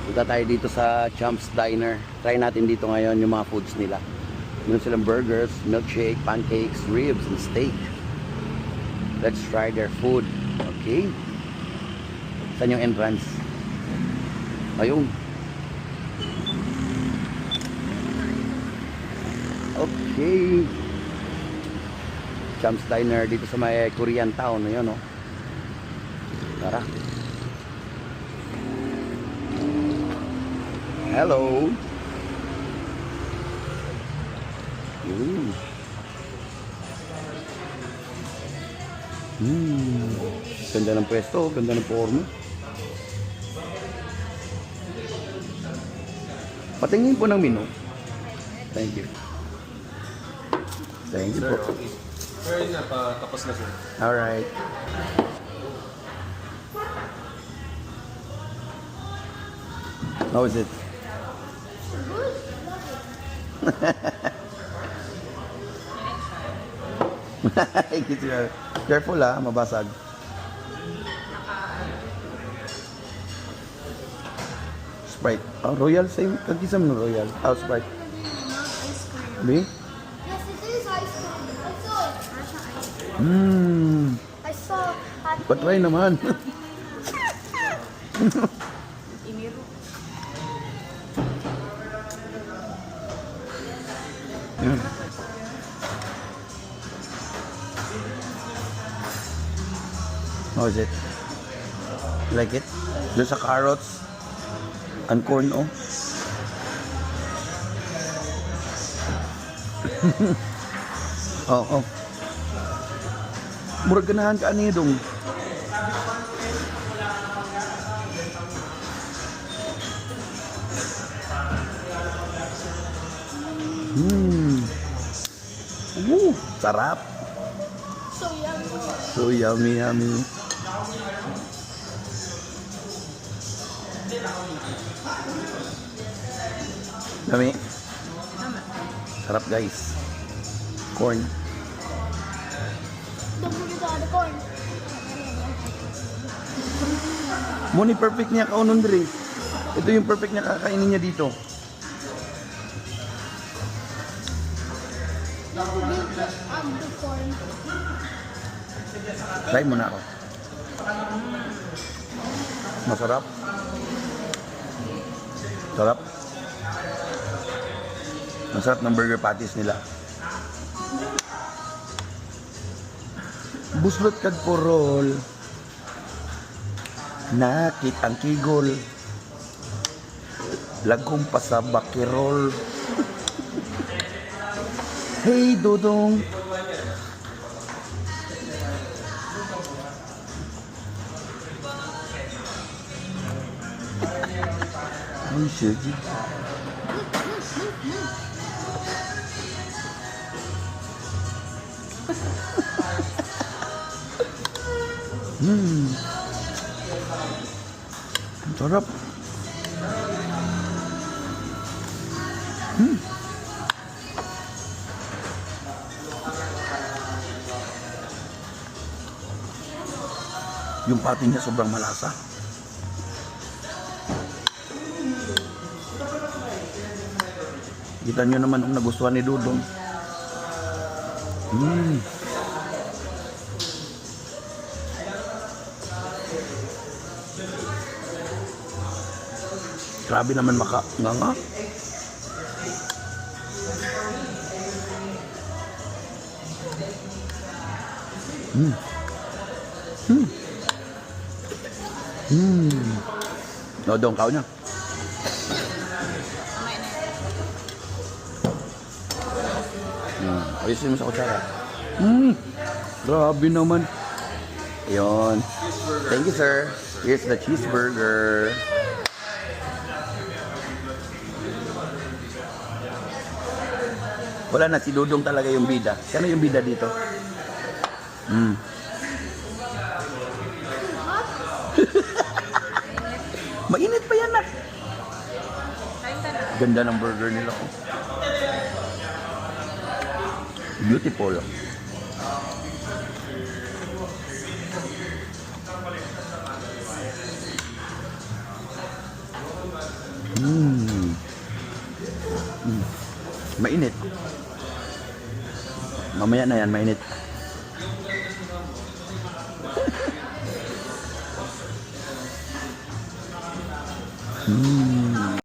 Punta tayo dito sa Champs Diner. Try natin dito ngayon yung mga foods nila. Meron silang burgers, milkshake, pancakes, ribs, and steak. Let's try their food. Okay? Saan yung entrance? Ayun. Okay. Champs Diner dito sa may Korean Town. Ayun, no? Tara. Hello. Yun. Ganda ng pwesto, ganda ng forma. Patingin po ng menu. Thank you. Thank you po. Sir, yun na, tapos na sir. Alright. How is it? Careful ha, mabasag. Sprite. Oh, Royal, same. Kagisa mo Royal. Oh, Sprite. Ice cream. Be? Yes, it is ice cream. I saw it. I saw hot Patry naman. Imiru. Yun. How is it? Like it? There's a carrots and corn, oh. Oh. Murag ganahan ka ani dong. Sarap. So yummy. So yummy. Dami. Sarap guys. Corn. Don't put it on the corn. Muni perfect niya kaunon diri. Ito yung perfect niya kakainin niya dito. The corn. Try mo na ako. Masarap. Sarap. Masarap ng burger patties nila. Buslot kag porol. Nakit ang kigol. Lagkong pa sa bakirol. Hey Dodong. Ay, sige. Sarap. Yung patty niya sobrang malasa. Kita nyo naman kung nagustuhan ni Dudong. Grabe naman nga. Dodong, kau niya. Ayusin mo sa kutsara. Grabe naman. Ayun. Thank you, sir. Here's the cheeseburger. Wala na, si Dudong talaga yung bida. Sino yung bida dito? Mainit pa yan na. Ganda ng burger nila. Oh. Beautiful. Mm. Mm. Mainit. Mamaya na yan, mainit. Mm.